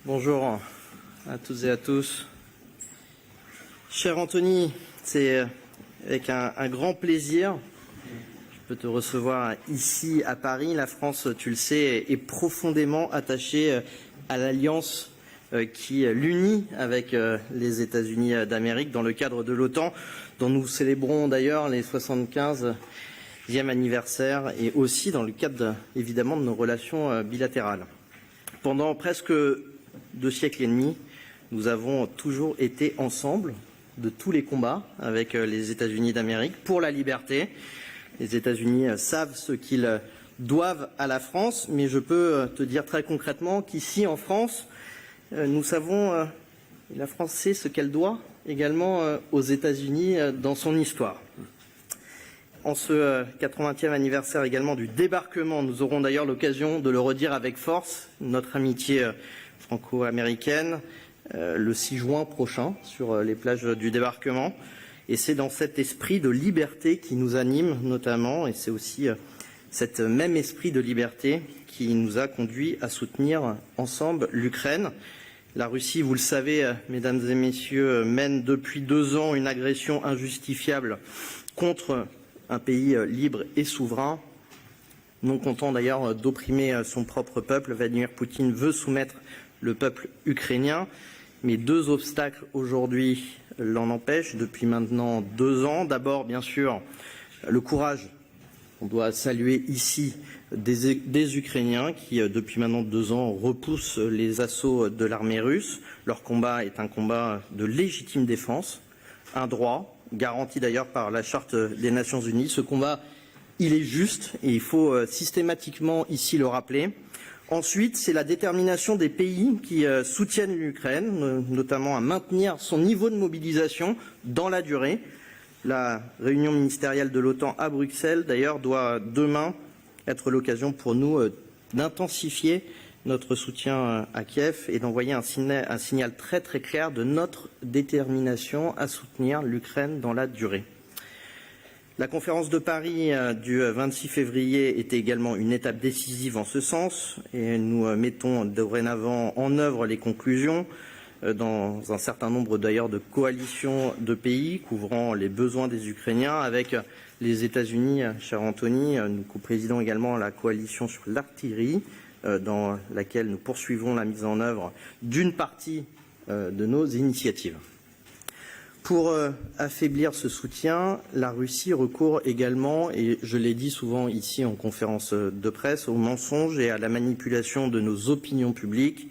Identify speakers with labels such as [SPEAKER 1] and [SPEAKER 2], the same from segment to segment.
[SPEAKER 1] Bonjour à toutes et à tous. Cher Antony, c'est avec un grand plaisir je peux te recevoir ici à Paris. La France, tu le sais, est profondément attachée à l'alliance qui l'unit avec les États-Unis d'Amérique dans le cadre de l'OTAN, dont nous célébrons d'ailleurs les 75e anniversaire et aussi dans le cadre évidemment de nos relations bilatérales. Pendant presque 2 siècles et demi, nous avons toujours été ensemble de tous les combats avec les États-Unis d'Amérique pour la liberté. Les États-Unis savent ce qu'ils doivent à la France, mais je peux te dire très concrètement qu'ici en France, nous savons, la France sait ce qu'elle doit également aux États-Unis dans son histoire. En ce 80e anniversaire également du débarquement, nous aurons d'ailleurs l'occasion de le redire avec force, notre amitié franco-américaine, le 6 juin prochain sur les plages du débarquement. Et c'est dans cet esprit de liberté qui nous anime notamment, et c'est aussi cet même esprit de liberté qui nous a conduits à soutenir ensemble l'Ukraine. La Russie, vous le savez, mesdames et messieurs, mène depuis 2 ans une agression injustifiable contre un pays libre et souverain, non content d'ailleurs d'opprimer son propre peuple. Vladimir Poutine veut soumettre le peuple ukrainien, mais 2 obstacles aujourd'hui l'en empêchent depuis maintenant 2 ans. D'abord, bien sûr, le courage, on doit saluer ici, des Ukrainiens qui, depuis maintenant 2 ans, repoussent les assauts de l'armée russe. Leur combat est un combat de légitime défense, un droit, garanti d'ailleurs par la Charte des Nations Unies. Ce combat, il est juste et il faut systématiquement ici le rappeler. Ensuite, c'est la détermination des pays qui soutiennent l'Ukraine, notamment à maintenir son niveau de mobilisation dans la durée. La réunion ministérielle de l'OTAN à Bruxelles, d'ailleurs, doit demain être l'occasion pour nous d'intensifier notre soutien à Kiev et d'envoyer un signal très très clair de notre détermination à soutenir l'Ukraine dans la durée. La conférence de Paris du 26 février était également une étape décisive en ce sens et nous mettons dorénavant en œuvre les conclusions dans un certain nombre d'ailleurs de coalitions de pays couvrant les besoins des Ukrainiens avec les États-Unis, cher Antony. Nous coprésidons également la coalition sur l'artillerie dans laquelle nous poursuivons la mise en œuvre d'une partie de nos initiatives. Pour affaiblir ce soutien, la Russie recourt également, et je l'ai dit souvent ici en conférence de presse, aux mensonges et à la manipulation de nos opinions publiques.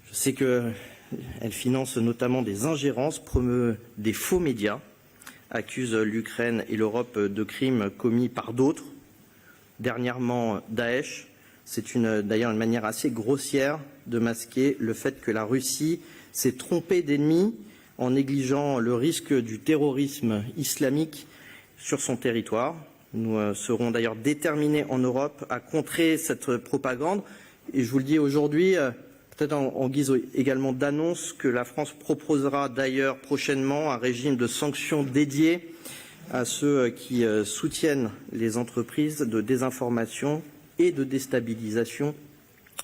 [SPEAKER 1] Je sais qu'elle finance notamment des ingérences, promeut des faux médias, accuse l'Ukraine et l'Europe de crimes commis par d'autres, dernièrement Daesh. C'est d'ailleurs une manière assez grossière de masquer le fait que la Russie s'est trompée d'ennemi en négligeant le risque du terrorisme islamique sur son territoire. Nous serons d'ailleurs déterminés en Europe à contrer cette propagande. Et je vous le dis aujourd'hui, peut-être en guise également d'annonce, que la France proposera d'ailleurs prochainement un régime de sanctions dédié à ceux qui soutiennent les entreprises de désinformation et de déstabilisation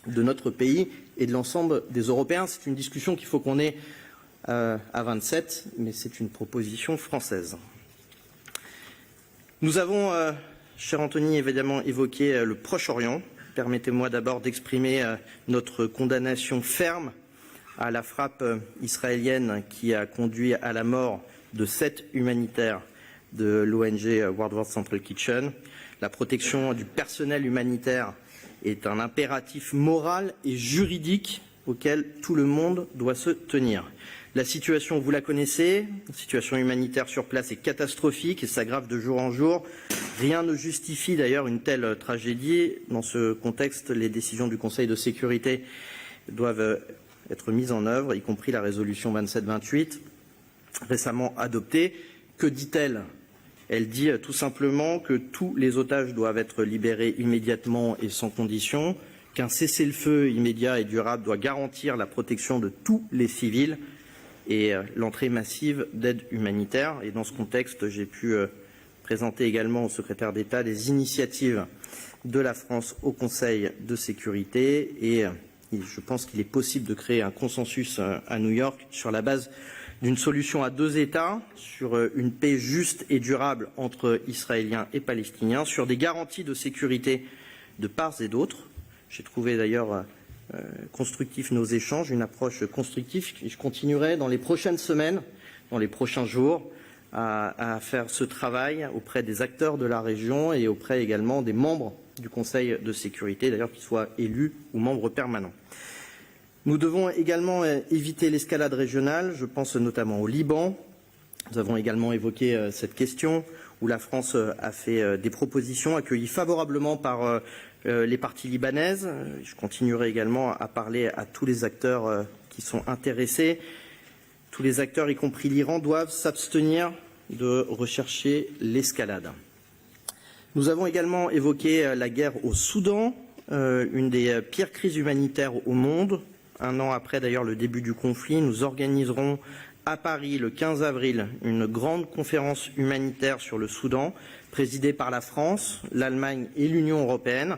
[SPEAKER 1] de notre pays et de l'ensemble des Européens. C'est une discussion qu'il faut qu'on ait à 27, mais c'est une proposition française. Nous avons, cher Antony, évidemment évoqué le Proche-Orient. Permettez-moi d'abord d'exprimer notre condamnation ferme à la frappe israélienne qui a conduit à la mort de 7 humanitaires de l'ONG World War Central Kitchen. La protection du personnel humanitaire est un impératif moral et juridique auquel tout le monde doit se tenir. La situation, vous la connaissez, la situation humanitaire sur place est catastrophique et s'aggrave de jour en jour. Rien ne justifie d'ailleurs une telle tragédie. Dans ce contexte, les décisions du Conseil de sécurité doivent être mises en œuvre, y compris la résolution 27-28 récemment adoptée. Que dit-elle ? Elle dit tout simplement que tous les otages doivent être libérés immédiatement et sans condition, qu'un cessez-le-feu immédiat et durable doit garantir la protection de tous les civils et l'entrée massive d'aide humanitaire. Et dans ce contexte, j'ai pu présenter également au secrétaire d'État des initiatives de la France au Conseil de sécurité et je pense qu'il est possible de créer un consensus à New York sur la base d'une solution à deux États, sur une paix juste et durable entre Israéliens et Palestiniens, sur des garanties de sécurité de part et d'autre. J'ai trouvé d'ailleurs constructifs nos échanges, une approche constructive. Je continuerai dans les prochaines semaines, dans les prochains jours, à faire ce travail auprès des acteurs de la région et auprès également des membres du Conseil de sécurité, d'ailleurs qu'ils soient élus ou membres permanents. Nous devons également éviter l'escalade régionale, je pense notamment au Liban. Nous avons également évoqué cette question où la France a fait des propositions accueillies favorablement par les parties libanaises. Je continuerai également à parler à tous les acteurs qui sont intéressés. Tous les acteurs, y compris l'Iran, doivent s'abstenir de rechercher l'escalade. Nous avons également évoqué la guerre au Soudan, une des pires crises humanitaires au monde. Un an après d'ailleurs le début du conflit, nous organiserons à Paris le 15 avril une grande conférence humanitaire sur le Soudan, présidée par la France, l'Allemagne et l'Union européenne.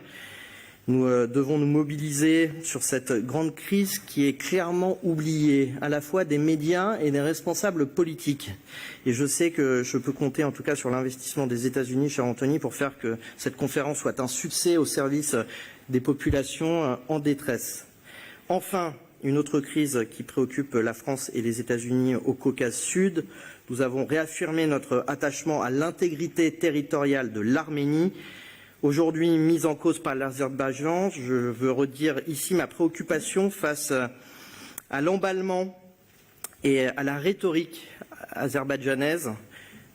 [SPEAKER 1] Nous devons nous mobiliser sur cette grande crise qui est clairement oubliée, à la fois des médias et des responsables politiques. Et je sais que je peux compter en tout cas sur l'investissement des États-Unis, cher Antony, pour faire que cette conférence soit un succès au service des populations en détresse. Enfin, une autre crise qui préoccupe la France et les États-Unis au Caucase Sud. Nous avons réaffirmé notre attachement à l'intégrité territoriale de l'Arménie, aujourd'hui mise en cause par l'Azerbaïdjan. Je veux redire ici ma préoccupation face à l'emballement et à la rhétorique azerbaïdjanaise,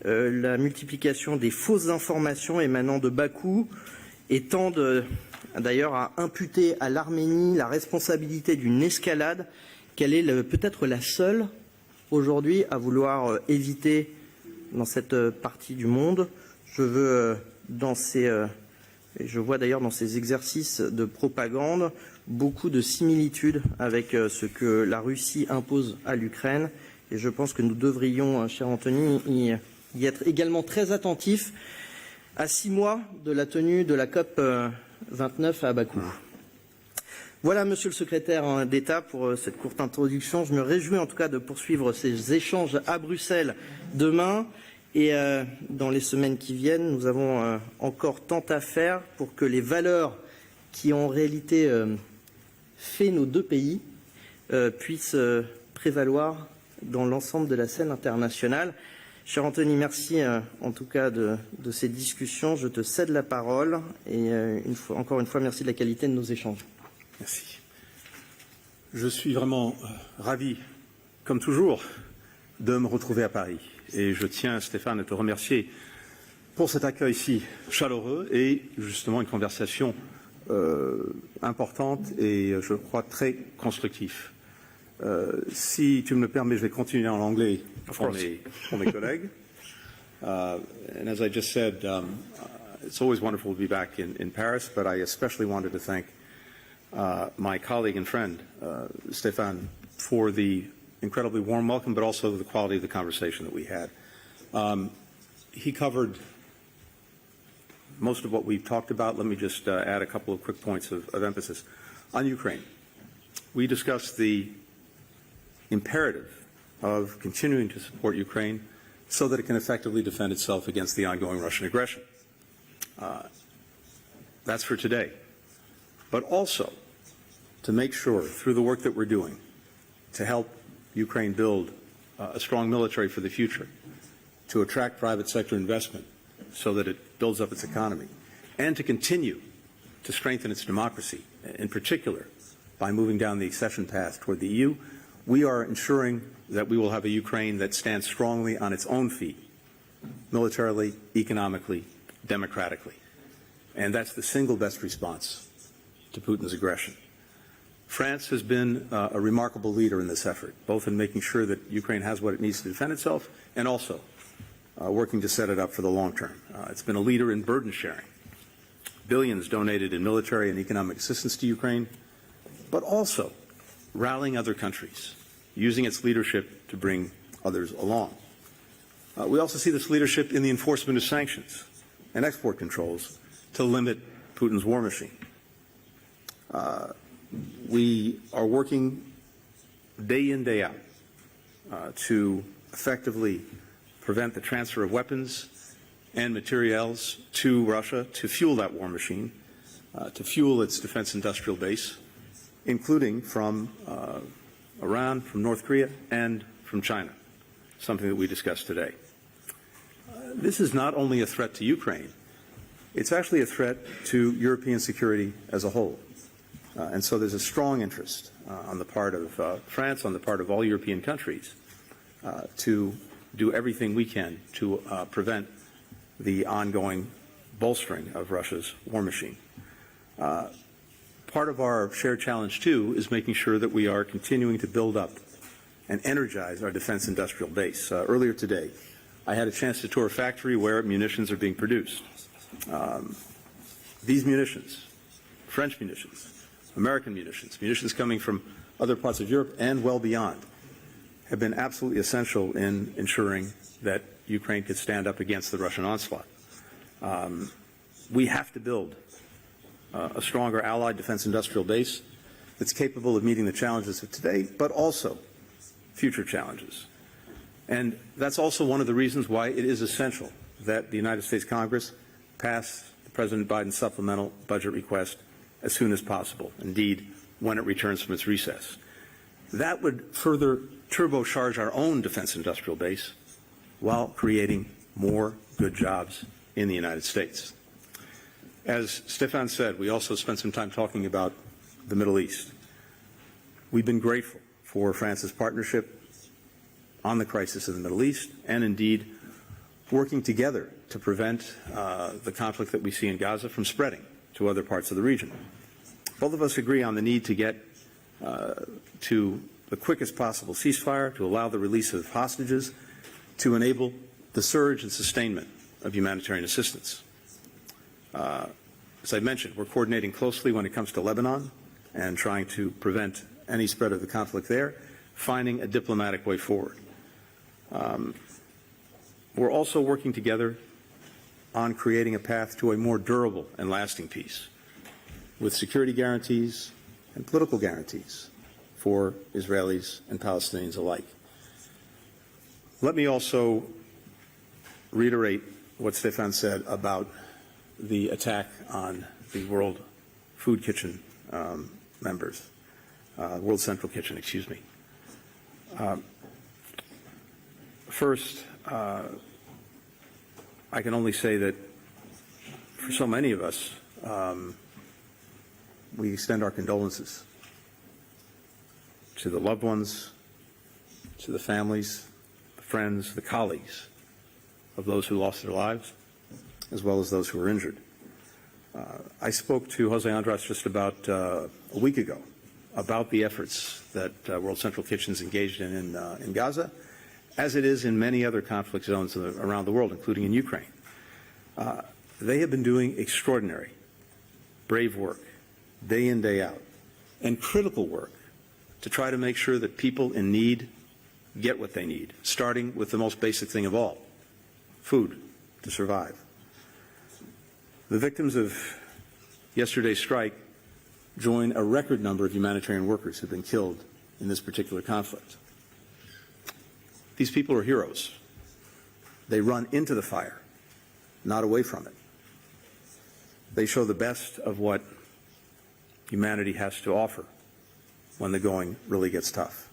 [SPEAKER 1] la multiplication des fausses informations émanant de Bakou et tendent d'ailleurs à imputer à l'Arménie la responsabilité d'une escalade qu'elle est peut-être la seule aujourd'hui à vouloir éviter dans cette partie du monde. Je veux je vois d'ailleurs dans ces exercices de propagande beaucoup de similitudes avec ce que la Russie impose à l'Ukraine. Et je pense que nous devrions, cher Antony, y être également très attentifs à 6 mois de la tenue de la COP 29 à Bakou. Voilà, monsieur le secrétaire d'État, pour cette courte introduction. Je me réjouis en tout cas de poursuivre ces échanges à Bruxelles demain. Et dans les semaines qui viennent, nous avons encore tant à faire pour que les valeurs qui ont en réalité fait nos deux pays puissent prévaloir dans l'ensemble de la scène internationale. Cher Antony, merci en tout cas de ces discussions. Je te cède la parole et encore une fois, merci de la qualité de nos échanges.
[SPEAKER 2] Merci. Je suis vraiment ravi, comme toujours, de me retrouver à Paris. Et je tiens, Stéphane, à te remercier pour cet accueil si chaleureux et justement une conversation importante et, je crois, très constructive. Si tu me le permets, je vais continuer en anglais pour mes collègues. And as I just said, it's always wonderful to be back in Paris, but I especially wanted to thank my colleague and friend, Stephane, for the incredibly warm welcome, but also the quality of the conversation that we had. He covered most of what we've talked about. Let me just add a couple of quick points of emphasis. On Ukraine, we discussed the imperative of continuing to support Ukraine so that it can effectively defend itself against the ongoing Russian aggression. That's for today. But also to make sure, through the work that we're doing, to help Ukraine build a strong military for the future, to attract private sector investment so that it builds up its economy, and to continue to strengthen its democracy, in particular by moving down the accession path toward the EU, we are ensuring that we will have a Ukraine that stands strongly on its own feet, militarily, economically, democratically. And that's the single best response to Putin's aggression. France has been a remarkable leader in this effort, both in making sure that Ukraine has what it needs to defend itself and also working to set it up for the long term. It's been a leader in burden sharing. Billions donated in military and economic assistance to Ukraine, but also rallying other countries, using its leadership to bring others along. We also see this leadership in the enforcement of sanctions and export controls to limit Putin's war machine. We are working day in, day out to effectively prevent the transfer of weapons and materials to Russia to fuel that war machine, to fuel its defense industrial base, including from Iran, from North Korea, and from China, something that we discussed today. This is not only a threat to Ukraine, it's actually a threat to European security as a whole. And so there's a strong interest on the part of France, on the part of all European countries, to do everything we can to prevent the ongoing bolstering of Russia's war machine. Part of our shared challenge, too, is making sure that we are continuing to build up and energize our defense industrial base. Earlier today, I had a chance to tour a factory where munitions are being produced. These munitions, French munitions, American munitions, munitions coming from other parts of Europe and well beyond, have been absolutely essential in ensuring that Ukraine could stand up against the Russian onslaught. We have to build a stronger allied defense industrial base that's capable of meeting the challenges of today, but also future challenges. And that's also one of the reasons why it is essential that the United States Congress pass President Biden's supplemental budget request as soon as possible, indeed, when it returns from its recess. That would further turbocharge our own defense industrial base while creating more good jobs in the United States. As Stephane said, we also spent some time talking about the Middle East. We've been grateful for France's partnership on the crisis in the Middle East and indeed working together to prevent the conflict that we see in Gaza from spreading to other parts of the region. Both of us agree on the need to get to the quickest possible ceasefire, to allow the release of hostages, to enable the surge and sustainment of humanitarian assistance. As I mentioned, we're coordinating closely when it comes to Lebanon and trying to prevent any spread of the conflict there, finding a diplomatic way forward. We're also working together on creating a path to a more durable and lasting peace, with security guarantees and political guarantees for Israelis and Palestinians alike. Let me also reiterate what Stephane said about the attack on the World Food Kitchen members, World Central Kitchen, excuse me. First, I can only say that for so many of us, we extend our condolences to the loved ones, to the families, the friends, the colleagues of those who lost their lives, as well as those who were injured. I spoke to Jose Andres just about a week ago about the efforts that World Central Kitchen is engaged in Gaza, as it is in many other conflict zones around the world, including in Ukraine. They have been doing extraordinary, brave work, day in, day out, and critical work to try to make sure that people in need get what they need, starting with the most basic thing of all, food to survive. The victims of yesterday's strike join a record number of humanitarian workers who have been killed in this particular conflict. These people are heroes. They run into the fire, not away from it. They show the best of what humanity has to offer when the going really gets tough.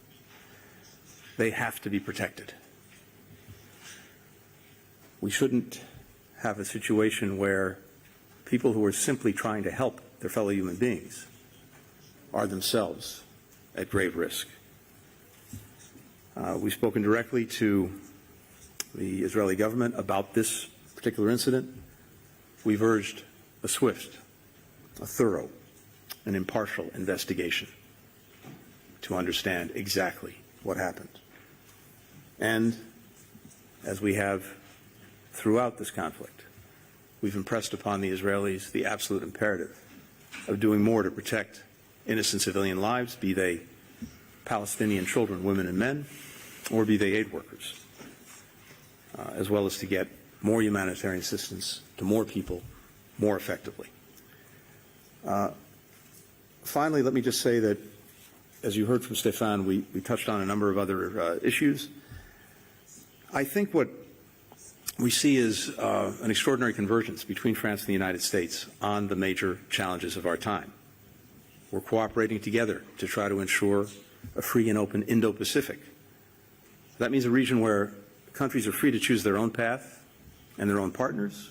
[SPEAKER 2] They have to be protected. We shouldn't have a situation where people who are simply trying to help their fellow human beings are themselves at grave risk. We've spoken directly to the Israeli government about this particular incident. We've urged a swift, a thorough, and impartial investigation to understand exactly what happened. And, as we have throughout this conflict, we've impressed upon the Israelis the absolute imperative of doing more to protect innocent civilian lives, be they Palestinian children, women, and men, or be they aid workers, as well as to get more humanitarian assistance to more people more effectively. Finally, let me just say that, as you heard from Stephane, we touched on a number of other issues. I think what we see is an extraordinary convergence between France and the United States on the major challenges of our time. We're cooperating together to try to ensure a free and open Indo-Pacific. That means a region where countries are free to choose their own path and their own partners,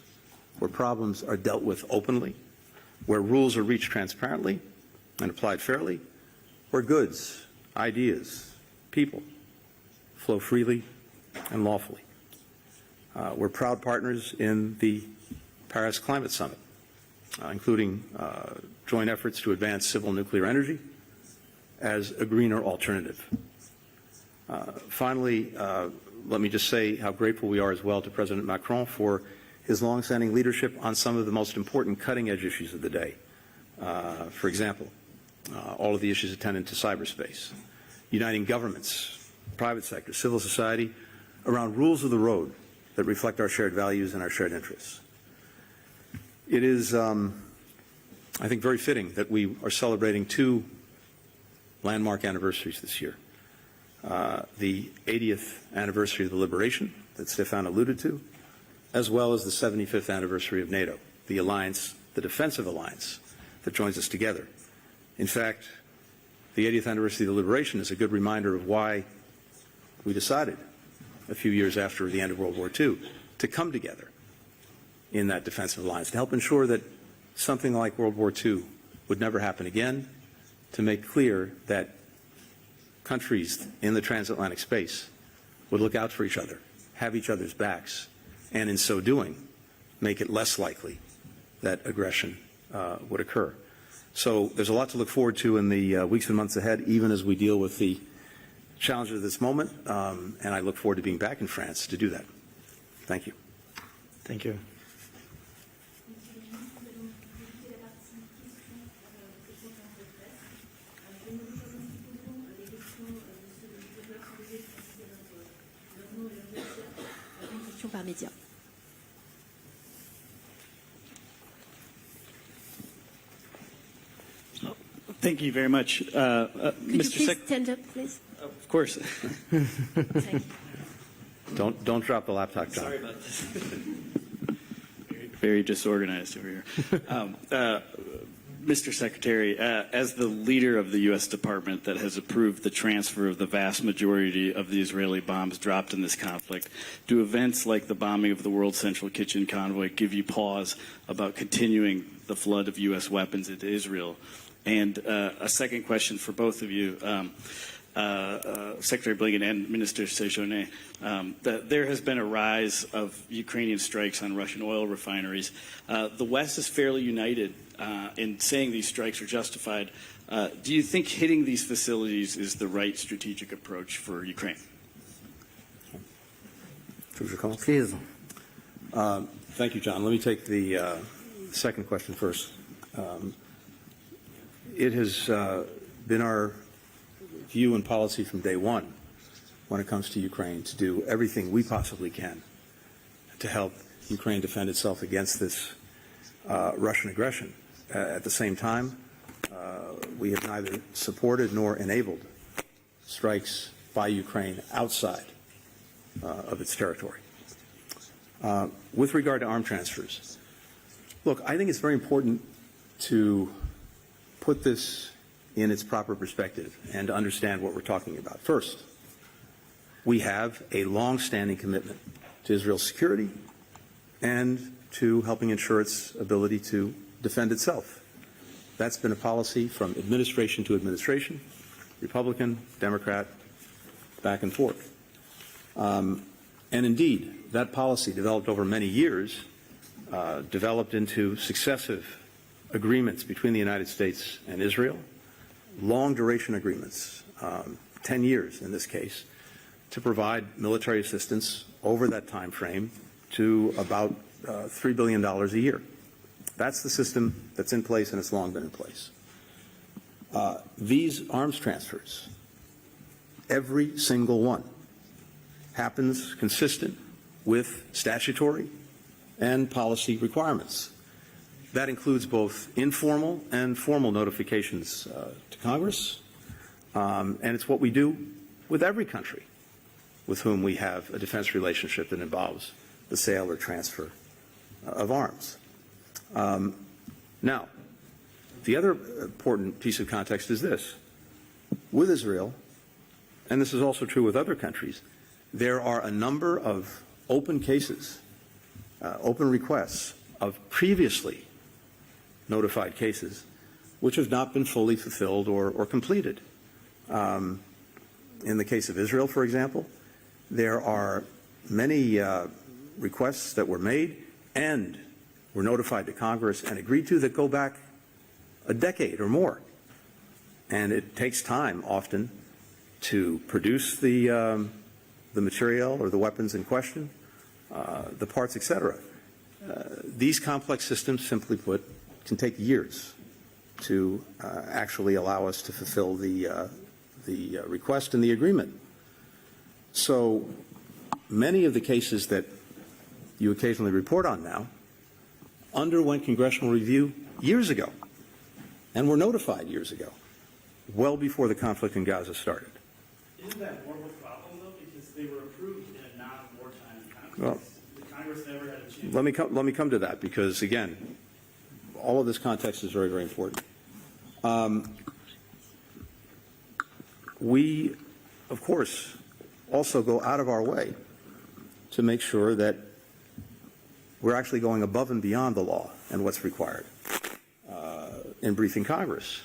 [SPEAKER 2] where problems are dealt with openly, where rules are reached transparently and applied fairly, where goods, ideas, people flow freely and lawfully. We're proud partners in the Paris Climate Summit, including joint efforts to advance civil nuclear energy as a greener alternative. Finally, let me just say how grateful we are as well to President Macron for his longstanding leadership on some of the most important cutting-edge issues of the day. For example, all of the issues attendant to cyberspace, uniting governments, private sector, civil society around rules of the road that reflect our shared values and our shared interests. It is, I think, very fitting that we are celebrating two landmark anniversaries this year. The 80th anniversary of the liberation that Stephane alluded to, as well as the 75th anniversary of NATO, the alliance, the defensive alliance that joins us together. In fact, the 80th anniversary of the liberation is a good reminder of why we decided a few years after the end of World War II to come together in that defensive alliance to help ensure that something like World War II would never happen again, to make clear that countries in the transatlantic space would look out for each other, have each other's backs, and in so doing, make it less likely that aggression would occur. So there's a lot to look forward to in the weeks and months ahead, even as we deal with the challenges of this moment, and I look forward to being back in France to do that. Thank you.
[SPEAKER 1] Thank you.
[SPEAKER 3] Par médias.
[SPEAKER 4] Thank you very much.
[SPEAKER 3] Could you please stand up, please?
[SPEAKER 4] Of course.
[SPEAKER 3] Thank you.
[SPEAKER 2] Don't drop the laptop, John.
[SPEAKER 4] Sorry about this. Very disorganized over here. Mr. Secretary, as the leader of the U.S. Department that has approved the transfer of the vast majority of the Israeli bombs dropped in this conflict, do events like the bombing of the World Central Kitchen convoy give you pause about continuing the flood of U.S. weapons into Israel? And a second question for both of you, Secretary Blinken and Minister Sejourne, that there has been a rise of Ukrainian strikes on Russian oil refineries. The West is fairly united in saying these strikes are justified. Do you think hitting these facilities is the right strategic approach for Ukraine?
[SPEAKER 1] Please.
[SPEAKER 2] Thank you, John. Let me take the second question first. It has been our view and policy from day one when it comes to Ukraine to do everything we possibly can to help Ukraine defend itself against this Russian aggression. At the same time, we have neither supported nor enabled strikes by Ukraine outside of its territory. With regard to arm transfers, look, I think it's very important to put this in its proper perspective and to understand what we're talking about. First, we have a long-standing commitment to Israel's security and to helping ensure its ability to defend itself. That's been a policy from administration to administration, Republican, Democrat, back and forth. And indeed, that policy developed over many years, developed into successive agreements between the United States and Israel, long-duration agreements, 10 years in this case, to provide military assistance over that time frame to about $3 billion a year. That's the system that's in place, and it's long been in place. These arms transfers, every single one, happens consistent with statutory and policy requirements. That includes both informal and formal notifications to Congress, and it's what we do with every country with whom we have a defense relationship that involves the sale or transfer of arms. Now, the other important piece of context is this. With Israel, and this is also true with other countries, there are a number of open cases, open requests of previously notified cases which have not been fully fulfilled or completed. In the case of Israel, for example, there are many requests that were made and were notified to Congress and agreed to that go back a decade or more. And it takes time often to produce the material or the weapons in question, the parts, etc. These complex systems, simply put, can take years to actually allow us to fulfill the request and the agreement. So many of the cases that you occasionally report on now underwent congressional review years ago and were notified years ago, well before the conflict in Gaza started.
[SPEAKER 4] Isn't that more of a problem, though, because they were approved in a non-wartime context?
[SPEAKER 2] Well,
[SPEAKER 4] the Congress never had a chance.
[SPEAKER 2] Let me come to that, because again, all of this context is very, very important. We, of course, also go out of our way to make sure that we're actually going above and beyond the law and what's required. In briefing Congress,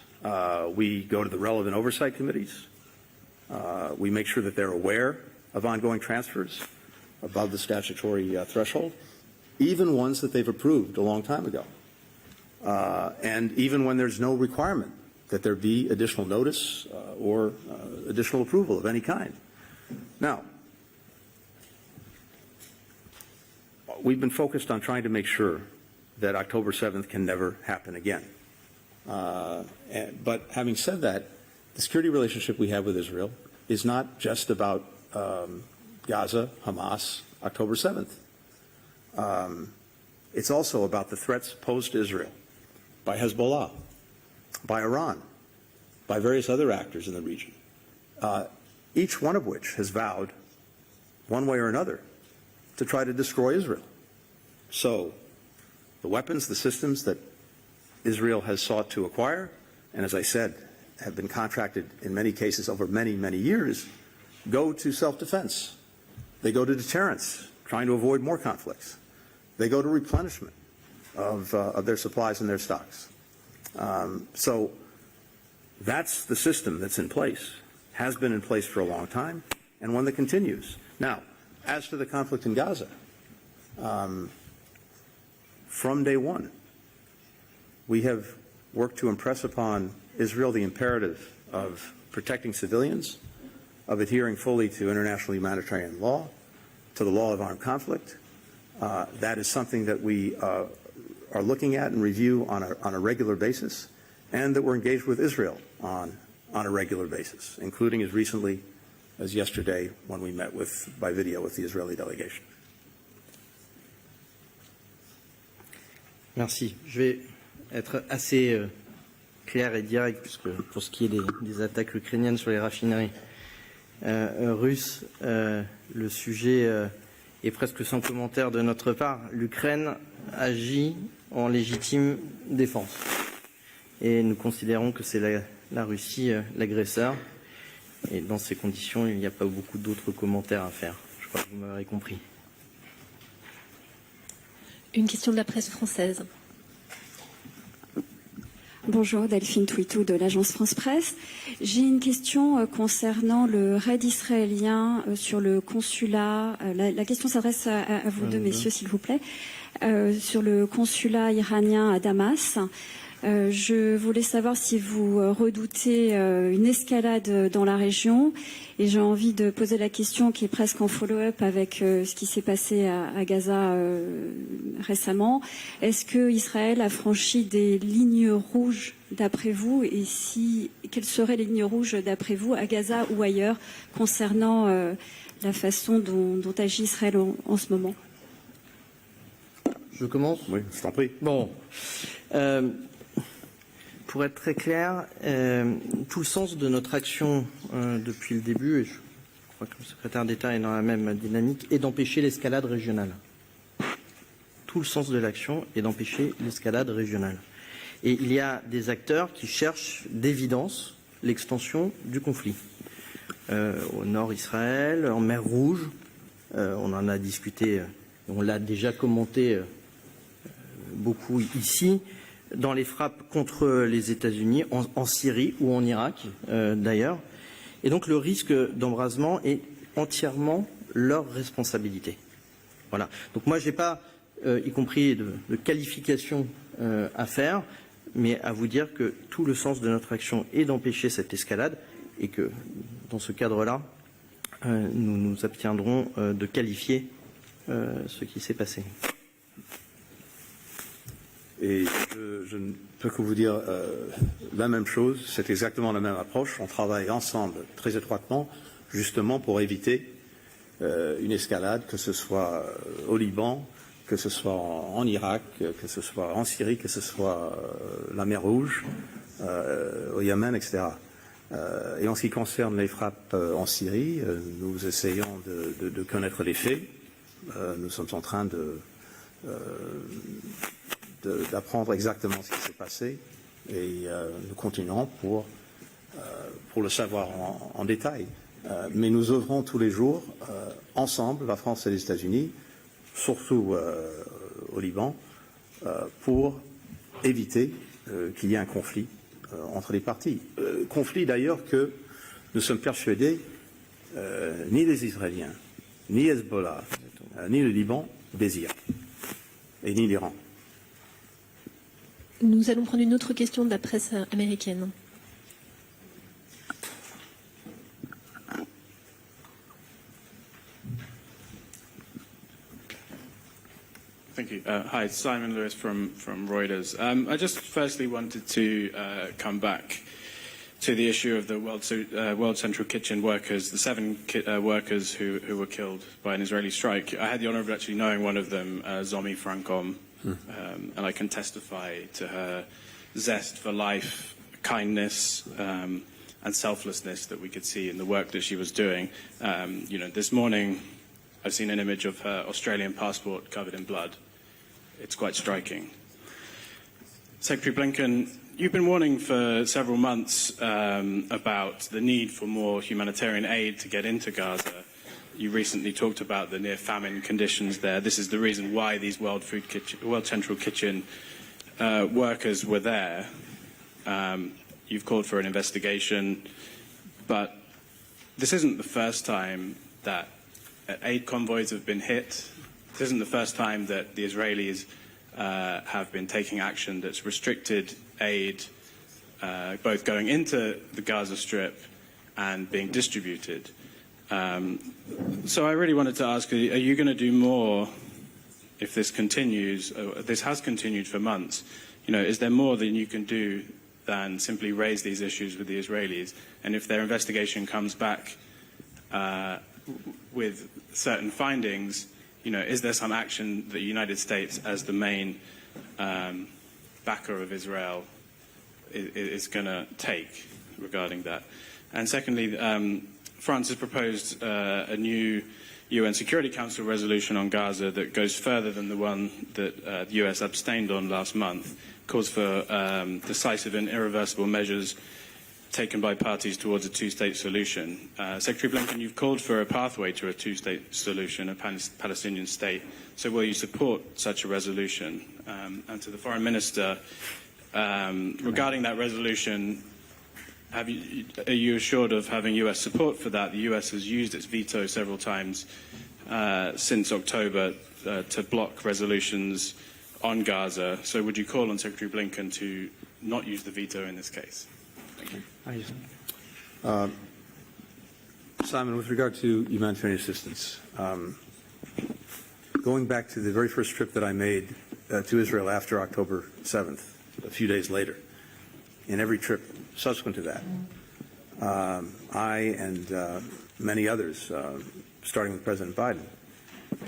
[SPEAKER 2] we go to the relevant oversight committees. We make sure that they're aware of ongoing transfers above the statutory threshold, even ones that they've approved a long time ago. And even when there's no requirement that there be additional notice or additional approval of any kind. Now, we've been focused on trying to make sure that October 7th can never happen again. But having said that, the security relationship we have with Israel is not just about Gaza, Hamas, October 7th. It's also about the threats posed to Israel by Hezbollah, by Iran, by various other actors in the region, each one of which has vowed, one way or another, to try to destroy Israel. So the weapons, the systems that Israel has sought to acquire, and as I said, have been contracted in many cases over many, many years, go to self-defense. They go to deterrence, trying to avoid more conflicts. They go to replenishment of their supplies and their stocks. So that's the system that's in place, has been in place for a long time, and one that continues. Now, as to the conflict in Gaza, from day one, we have worked to impress upon Israel the imperative of protecting civilians, of adhering fully to international humanitarian law, to the law of armed conflict. That is something that we are looking at and review on a regular basis, and that we're engaged with Israel on a regular basis, including as recently as yesterday when we met by video with the Israeli delegation.
[SPEAKER 1] Merci. Je vais être assez clair et direct, puisque pour ce qui est des attaques ukrainiennes sur les raffineries russes, le sujet est presque sans commentaire de notre part. L'Ukraine agit en légitime défense. Et nous considérons que c'est la Russie l'agresseur. Et dans ces conditions, il n'y a pas beaucoup d'autres commentaires à faire. Je crois que vous m'aurez compris.
[SPEAKER 3] Une question de la presse française.
[SPEAKER 5] Bonjour, Delphine Touitou de l'agence France Presse. J'ai une question concernant le raid israélien sur le consulat. La question s'adresse à vous deux, messieurs, s'il vous plaît. Sur le consulat iranien à Damas. Je voulais savoir si vous redoutez une escalade dans la région, et j'ai envie de poser la question qui est presque en follow-up avec ce qui s'est passé à Gaza récemment. Est-ce que Israël a franchi des lignes rouges d'après vous, et quelles seraient les lignes rouges d'après vous à Gaza ou ailleurs concernant la façon dont agit Israël en ce moment?
[SPEAKER 1] Je commence?
[SPEAKER 2] Oui, je t'en prie.
[SPEAKER 1] Bon. Pour être très clair, tout le sens de notre action depuis le début, et je crois que le secrétaire d'État est dans la même dynamique, est d'empêcher l'escalade régionale. Tout le sens de l'action est d'empêcher l'escalade régionale. Et il y a des acteurs qui cherchent d'évidence l'extension du conflit. Au nord Israël, en mer Rouge, on en a discuté, on l'a déjà commenté beaucoup ici, dans les frappes contre les États-Unis, en Syrie ou en Irak d'ailleurs. Et donc le risque d'embrasement est entièrement leur responsabilité. Voilà. Donc moi, je n'ai pas, y compris de qualification à faire, mais à vous dire que tout le sens de notre action est d'empêcher cette escalade et que, dans ce cadre-là, nous nous abstiendrons de qualifier ce qui s'est passé.
[SPEAKER 2] Et je ne peux que vous dire la même chose, c'est exactement la même approche. On travaille ensemble très étroitement, justement pour éviter une escalade, que ce soit au Liban, que ce soit en Irak, que ce soit en Syrie, que ce soit la mer Rouge, au Yémen, etc. Et en ce qui concerne les frappes en Syrie, nous essayons de connaître les faits. Nous sommes en train d'apprendre exactement ce qui s'est passé et nous continuerons pour le savoir en détail. Mais nous œuvrons tous les jours ensemble, la France et les États-Unis, surtout au Liban, pour éviter qu'il y ait un conflit entre les parties. Conflit d'ailleurs que nous sommes persuadés ni les Israéliens, ni Hezbollah, ni le Liban désirent, et ni l'Iran.
[SPEAKER 3] Nous allons prendre une autre question de la presse américaine.
[SPEAKER 6] Thank you. Hi, Simon Lewis from Reuters. I just firstly wanted to come back to the issue of the World Central Kitchen workers, the 7 workers who were killed by an Israeli strike. I had the honour of actually knowing one of them, Zomi Frankom, and I can testify to her zest for life, kindness, and selflessness that we could see in the work that she was doing. This morning I've seen an image of her Australian passport covered in blood. It's quite striking. Secretary Blinken, you've been warning for several months about the need for more humanitarian aid to get into Gaza. You recently talked about the near-famine conditions there. This is the reason why these World Central Kitchen workers were there. You've called for an investigation, but this isn't the first time that aid convoys have been hit. This isn't the first time that the Israelis have been taking action that's restricted aid, both going into the Gaza Strip and being distributed. So I really wanted to ask, are you going to do more if this continues? This has continued for months. Is there more than you can do than simply raise these issues with the Israelis? And if their investigation comes back with certain findings, is there some action that the United States, as the main backer of Israel, is going to take regarding that? And secondly, France has proposed a new UN Security Council resolution on Gaza that goes further than the one that the US abstained on last month, calls for decisive and irreversible measures taken by parties towards a two-state solution. Secretary Blinken, you've called for a pathway to a two-state solution, a Palestinian state. So will you support such a resolution? And to the Foreign Minister, regarding that resolution, are you assured of having US support for that? The US has used its veto several times since October to block resolutions on Gaza. So would you call on Secretary Blinken to not use the veto in this case? Thank you.
[SPEAKER 2] Simon, with regard to humanitarian assistance, going back to the very first trip that I made to Israel after October 7th, a few days later, and every trip subsequent to that, I and many others, starting with President Biden,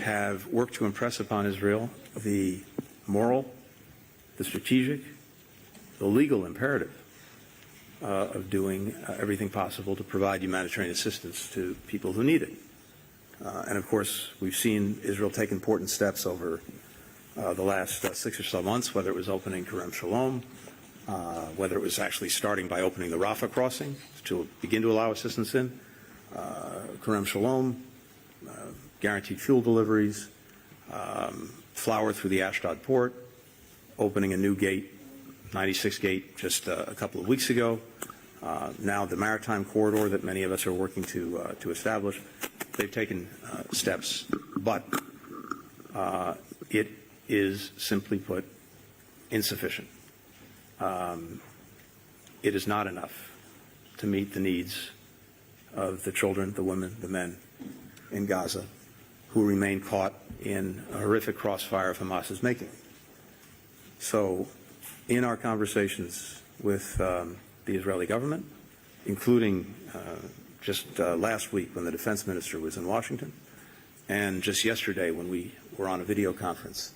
[SPEAKER 2] have worked to impress upon Israel the moral, the strategic, the legal imperative of doing everything possible to provide humanitarian assistance to people who need it. And of course, we've seen Israel take important steps over the last 6 or so months, whether it was opening Kerem Shalom, whether it was actually starting by opening the Rafah crossing to begin to allow assistance in, Kerem Shalom, guaranteed fuel deliveries, flour through the Ashdod port, opening a new gate, 96 gate, just a couple of weeks ago. Now the maritime corridor that many of us are working to establish. They've taken steps, but it is, simply put, insufficient. It is not enough to meet the needs of the children, the women, the men in Gaza who remain caught in a horrific crossfire of Hamas's making. So in our conversations with the Israeli government, including just last week when the defense minister was in Washington, and just yesterday when we were on a video conference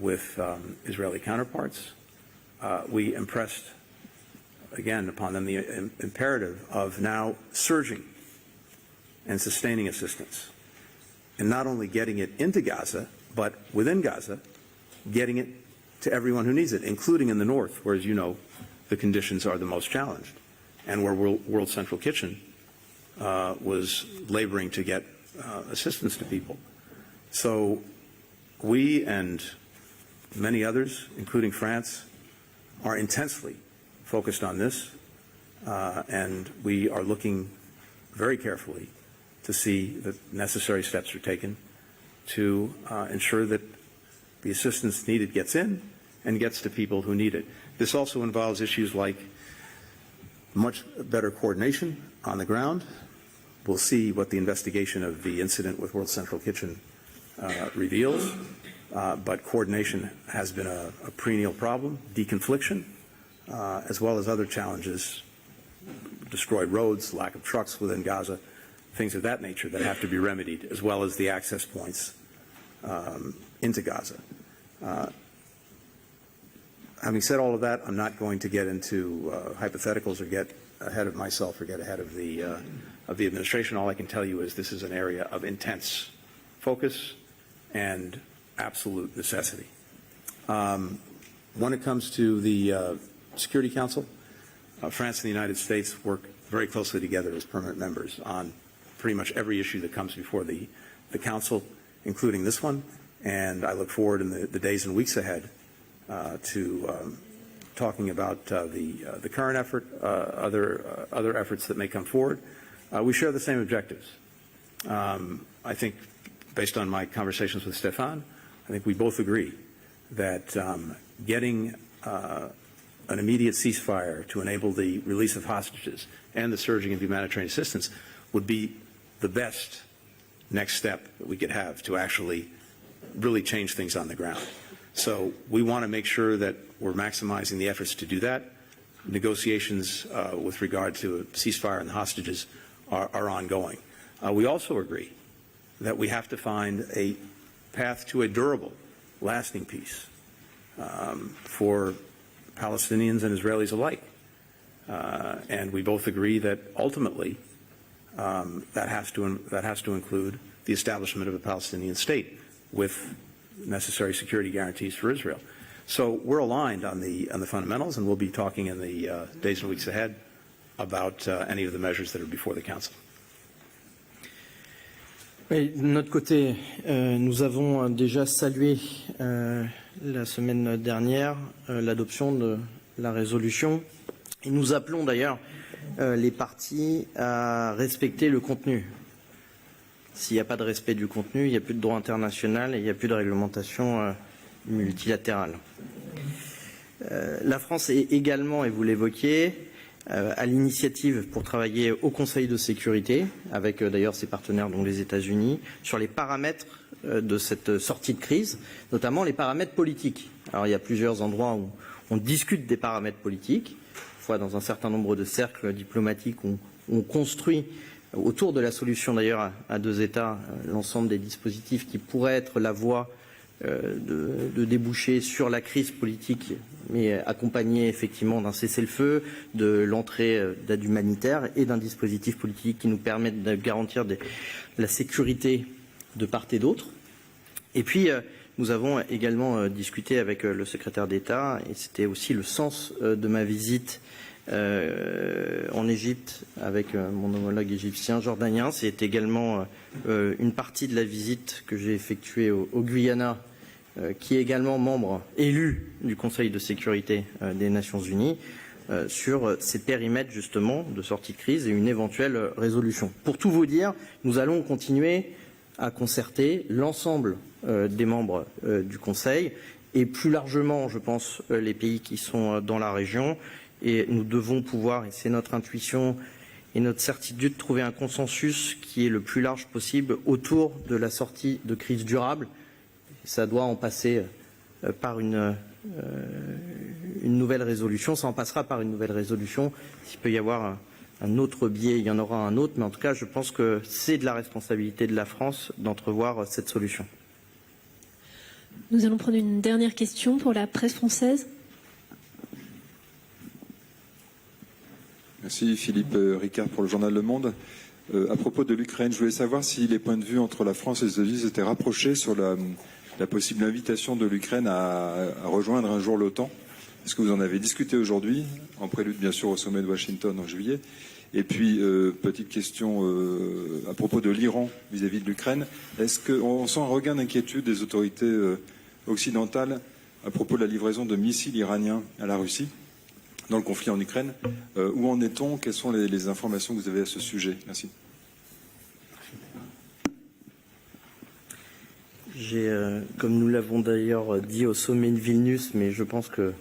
[SPEAKER 2] with Israeli counterparts, we impressed again upon them the imperative of now surging and sustaining assistance, and not only getting it into Gaza, but within Gaza, getting it to everyone who needs it, including in the north, where, as you know, the conditions are the most challenged, and where World Central Kitchen was laboring to get assistance to people. So we and many others, including France, are intensely focused on this, and we are looking very carefully to see that necessary steps are taken to ensure that the assistance needed gets in and gets to people who need it. This also involves issues like much better coordination on the ground. We'll see what the investigation of the incident with World Central Kitchen reveals, but coordination has been a perennial problem, deconfliction, as well as other challenges, destroyed roads, lack of trucks within Gaza, things of that nature that have to be remedied, as well as the access points into Gaza. Having said all of that, I'm not going to get into hypotheticals or get ahead of myself or get ahead of the administration. All I can tell you is this is an area of intense focus and absolute necessity. When it comes to the Security Council, France and the United States work very closely together as permanent members on pretty much every issue that comes before the Council, including this one, and I look forward in the days and weeks ahead to talking about the current effort, other efforts that may come forward. We share the same objectives. I think, based on my conversations with Stephane, I think we both agree that getting an immediate ceasefire to enable the release of hostages and the surging of humanitarian assistance would be the best next step that we could have to actually really change things on the ground. So we want to make sure that we're maximizing the efforts to do that. Negotiations with regard to a ceasefire and the hostages are ongoing. We also agree that we have to find a path to a durable, lasting peace for Palestinians and Israelis alike. And we both agree that ultimately that has to include the establishment of a Palestinian state with necessary security guarantees for Israel. So we're aligned on the fundamentals, and we'll be talking in the days and weeks ahead about any of the measures that are before the Council.
[SPEAKER 1] Oui, de notre côté, nous avons déjà salué la semaine dernière l'adoption de la résolution et nous appelons d'ailleurs les parties à respecter le contenu. S'il n'y a pas de respect du contenu, il n'y a plus de droit international et il n'y a plus de réglementation multilatérale. La France est également, et vous l'évoquiez, à l'initiative pour travailler au Conseil de sécurité, avec d'ailleurs ses partenaires, donc les États-Unis, sur les paramètres de cette sortie de crise, notamment les paramètres politiques. Alors il y a plusieurs endroits où on discute des paramètres politiques, fois dans un certain nombre de cercles diplomatiques où on construit autour de la solution d'ailleurs à deux États l'ensemble des dispositifs qui pourraient être la voie de déboucher sur la crise politique, mais accompagné effectivement d'un cessez-le-feu, de l'entrée d'aide humanitaire et d'un dispositif politique qui nous permette de garantir la sécurité de part et d'autre. Et puis, nous avons également discuté avec le secrétaire d'État, et c'était aussi le sens de ma visite en Égypte avec mon homologue égyptien, jordanien. C'est également une partie de la visite que j'ai effectuée au Guyana, qui est également membre élu du Conseil de sécurité des Nations Unies, sur ces périmètres justement de sortie de crise et une éventuelle résolution. Pour tout vous dire, nous allons continuer à concerter l'ensemble des membres du Conseil et plus largement, je pense, les pays qui sont dans la région. Et nous devons pouvoir, et c'est notre intuition et notre certitude, trouver un consensus qui est le plus large possible autour de la sortie de crise durable. Ça doit en passer par une nouvelle résolution. Ça en passera par une nouvelle résolution. S'il peut y avoir un autre biais, il y en aura un autre. Mais en tout cas, je pense que c'est de la responsabilité de la France d'entrevoir cette solution.
[SPEAKER 3] Nous allons prendre une dernière question pour la presse française.
[SPEAKER 7] Merci Philippe Ricard pour le journal Le Monde. À propos de l'Ukraine, je voulais savoir si les points de vue entre la France et les États-Unis étaient rapprochés sur la possible invitation de l'Ukraine à rejoindre un jour l'OTAN. Est-ce que vous en avez discuté aujourd'hui, en prélude bien sûr au sommet de Washington en juillet? Et puis, petite question à propos de l'Iran vis-à-vis de l'Ukraine. Est-ce qu'on sent un regain d'inquiétude des autorités occidentales à propos de la livraison de missiles iraniens à la Russie dans le conflit en Ukraine? Où en est-on? Quelles sont les informations que vous avez à ce sujet? Merci.
[SPEAKER 1] Comme nous l'avons d'ailleurs dit au sommet de Vilnius, mais je pense que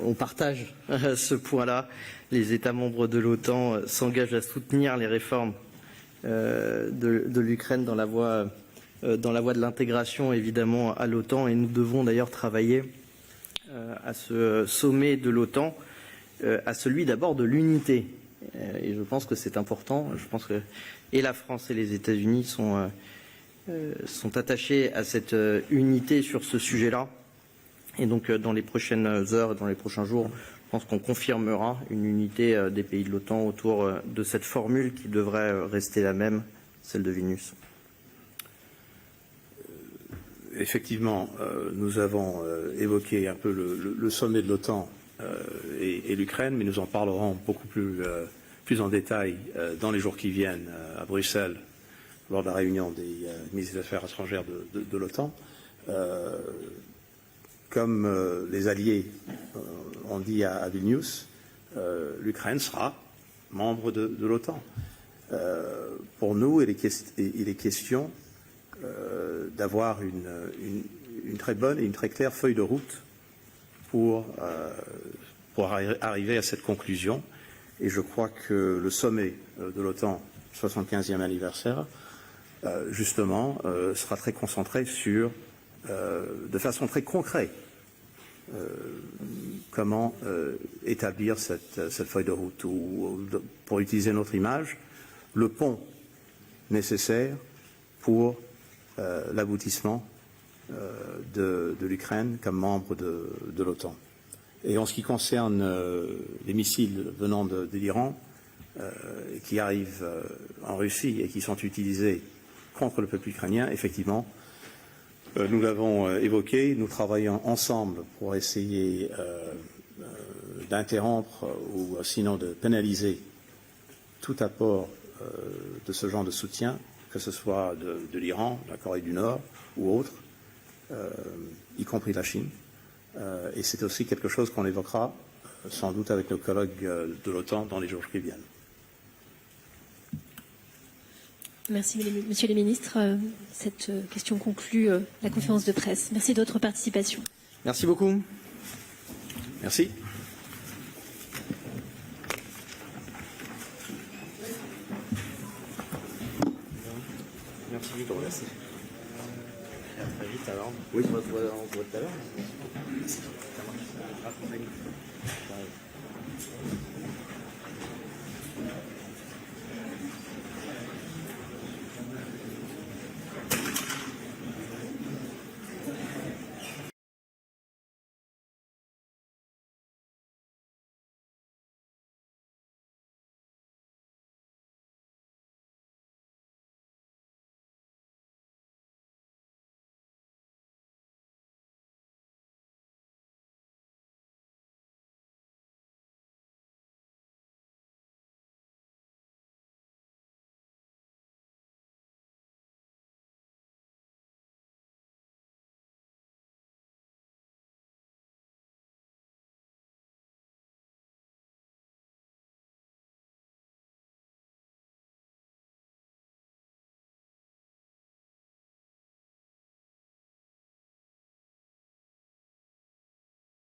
[SPEAKER 1] on partage ce point-là. Les États membres de l'OTAN s'engagent à soutenir les réformes de l'Ukraine dans la voie de l'intégration, évidemment, à l'OTAN. Et nous devons d'ailleurs travailler à ce sommet de l'OTAN, à celui d'abord de l'unité. Et je pense que c'est important. Je pense que et la France et les États-Unis sont attachés à cette unité sur ce sujet-là. Et donc, dans les prochaines heures et dans les prochains jours, je pense qu'on confirmera une unité des pays de l'OTAN autour de cette formule qui devrait rester la même, celle de Vilnius.
[SPEAKER 2] Effectivement, nous avons évoqué un peu le sommet de l'OTAN et l'Ukraine, mais nous en parlerons beaucoup plus en détail dans les jours qui viennent à Bruxelles, lors de la réunion des ministres des Affaires étrangères de l'OTAN. Comme les alliés ont dit à Vilnius, l'Ukraine sera membre de l'OTAN. Pour nous, il est question d'avoir une très bonne et une très claire feuille de route pour arriver à cette conclusion. Et je crois que le sommet de l'OTAN, 75e anniversaire, justement, sera très concentré sur, de façon très concrète, comment établir cette feuille de route, ou pour utiliser notre image, le pont nécessaire pour l'aboutissement de l'Ukraine comme membre de l'OTAN. Et en ce qui concerne les missiles venant de l'Iran, qui arrivent en Russie et qui sont utilisés contre le peuple ukrainien, effectivement, nous l'avons évoqué, nous travaillons ensemble pour essayer d'interrompre ou sinon de pénaliser tout apport de ce genre de soutien, que ce soit de l'Iran, de la Corée du Nord ou autre, y compris la Chine. Et c'est aussi quelque chose qu'on évoquera sans doute avec nos collègues de l'OTAN dans les jours qui viennent.
[SPEAKER 3] Merci, Monsieur les ministres. Cette question conclut la conférence de presse. Merci de votre participation.
[SPEAKER 1] Merci beaucoup.
[SPEAKER 2] Merci.
[SPEAKER 1] Merci beaucoup. Merci. À très vite alors. Oui, on se voit tout à l'heure. Merci. Ça marche.